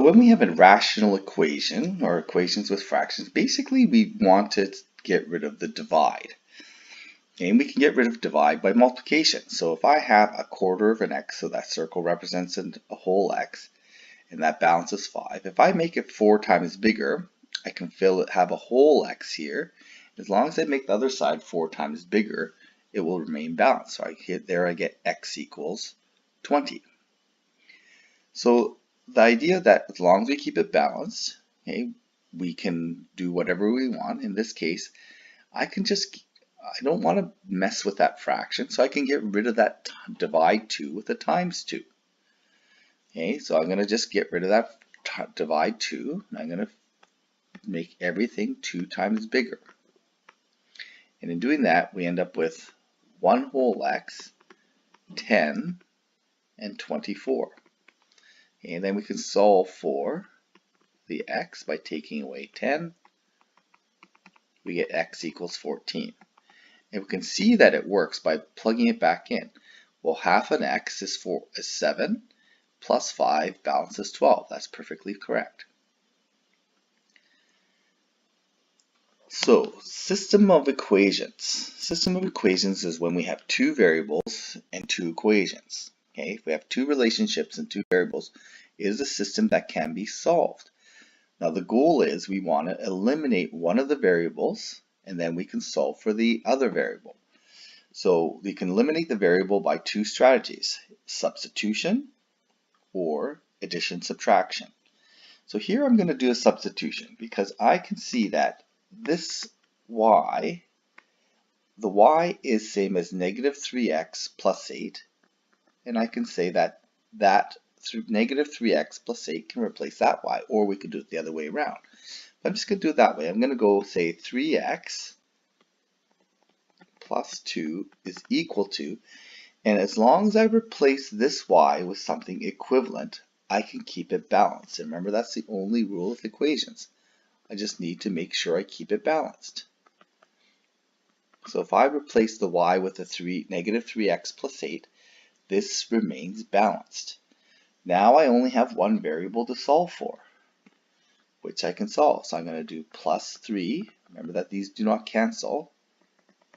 When we have a rational equation or equations with fractions, basically we want to get rid of the divide. And we can get rid of divide by multiplication. So if I have a quarter of an x, so that circle represents a whole x, and that balance is 5. If I make it 4 times bigger, I can have a whole x here. As long as I make the other side 4 times bigger, it will remain balanced. So I get x equals 20. So the idea that as long as we keep it balanced, okay, we can do whatever we want. In this case, I don't want to mess with that fraction, so I can get rid of that divide 2 with a times 2. Okay, so I'm going to just get rid of that divide 2, and I'm going to make everything 2 times bigger. And in doing that, we end up with 1 whole x, 10, and 24. Okay, and then we can solve for the x by taking away 10. We get x equals 14. And we can see that it works by plugging it back in. Well, half an x is 7, plus 5 balances 12. That's perfectly correct. So, system of equations. System of equations is when we have two variables and two equations. Okay, if we have two relationships and two variables, it is a system that can be solved. Now the goal is we want to eliminate one of the variables, and then we can solve for the other variable. So we can eliminate the variable by two strategies: substitution or addition subtraction. So here I'm going to do a substitution because I can see that this y, the y is same as negative 3x plus 8, and I can say that through negative 3x plus 8 can replace that y, or we could do it the other way around. But I'm just going to do it that way. I'm going to go say 3x plus 2 is equal to, and as long as I replace this y with something equivalent, I can keep it balanced. And remember, that's the only rule of equations. I just need to make sure I keep it balanced. So if I replace the y with a negative 3x plus 8, this remains balanced. Now I only have one variable to solve for, which I can solve. So I'm going to do plus 3. Remember that these do not cancel.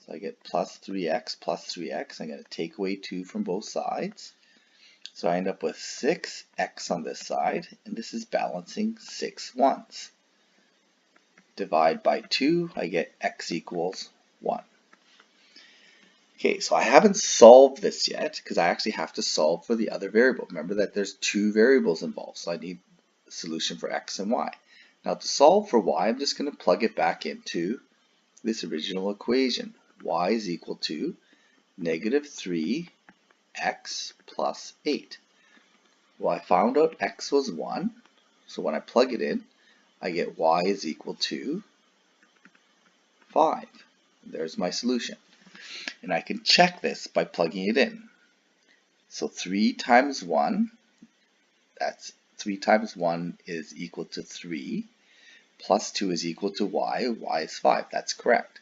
So I get plus 3x plus 3x. I'm going to take away 2 from both sides. So I end up with 6x on this side, and this is balancing 6 ones. Divide by 2, I get x equals 1. Okay, so I haven't solved this yet because I actually have to solve for the other variable. Remember that there's two variables involved, so I need a solution for x and y. Now to solve for y, I'm just going to plug it back into this original equation. Y is equal to negative 3x plus 8. Well, I found out x was 1, so when I plug it in, I get y is equal to 5. There's my solution. And I can check this by plugging it in. So 3 times 1, that's 3 times 1 is equal to 3, plus 2 is equal to y is 5. That's correct.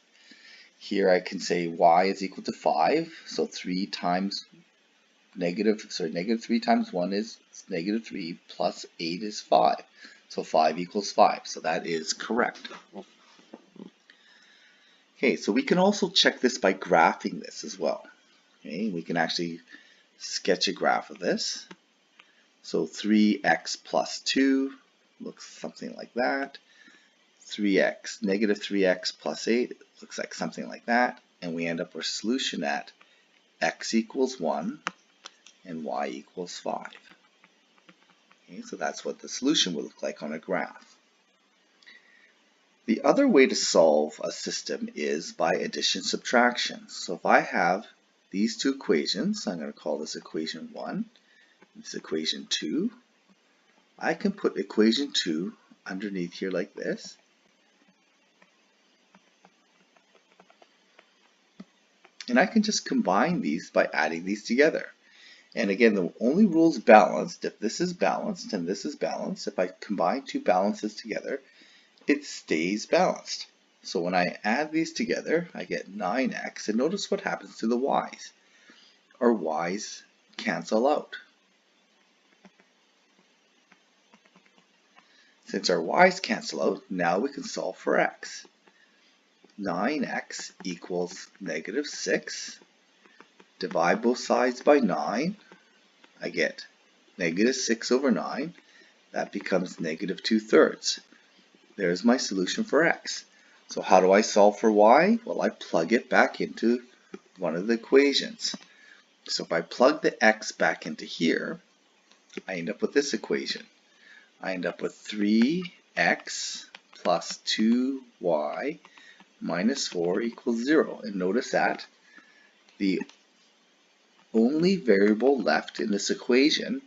Here I can say y is equal to 5, so negative 3 times 1 is negative 3, plus 8 is 5. So 5 equals 5, so that is correct. Okay, so we can also check this by graphing this as well. Okay, we can actually sketch a graph of this. So 3x plus 2 looks something like that. Negative 3x plus 8 looks like something like that. And we end up with a solution at x equals 1 and y equals 5. Okay, so that's what the solution will look like on a graph. The other way to solve a system is by addition subtraction. So if I have these two equations, I'm going to call this equation 1, this equation 2. I can put equation 2 underneath here like this. And I can just combine these by adding these together. And again, the only rule is balanced. If this is balanced and this is balanced, if I combine two balances together, it stays balanced. So when I add these together, I get 9x, and notice what happens to the y's. Our y's cancel out. Since our y's cancel out, now we can solve for x. 9x equals negative 6. Divide both sides by 9. I get negative 6 over 9. That becomes negative 2/3. There's my solution for x. So how do I solve for y? Well, I plug it back into one of the equations. So if I plug the x back into here, I end up with this equation. I end up with 3x plus 2y minus 4 equals 0. And notice that the only variable left in this equation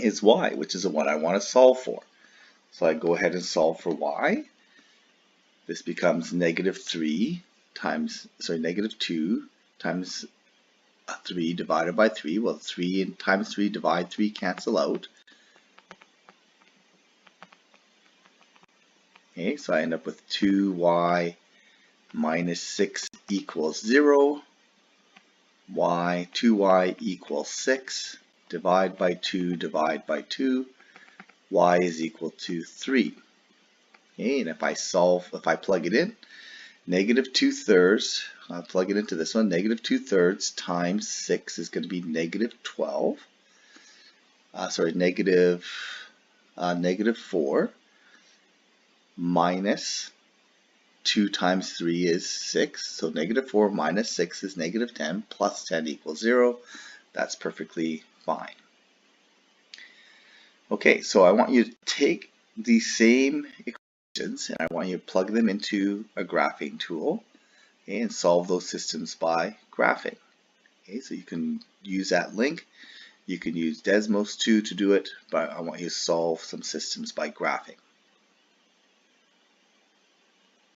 is y, which is the one I want to solve for. So I go ahead and solve for y. This becomes negative 2 times 3 divided by 3. Well, 3 times 3 divide 3 cancel out. Okay, so I end up with 2y minus 6 equals 0. 2y equals 6. Divide by 2, divide by 2. Y is equal to 3. Okay, and if I plug it in, negative 2/3, I'll plug it into this one, negative 2/3 times 6 is going to be negative 12. Negative 4 minus 2 times 3 is 6. So negative 4 minus 6 is negative 10, plus 10 equals 0. That's perfectly fine. Okay, so I want you to take these same equations and I want you to plug them into a graphing tool, okay, and solve those systems by graphing. Okay, so you can use that link. You can use Desmos too to do it, but I want you to solve some systems by graphing.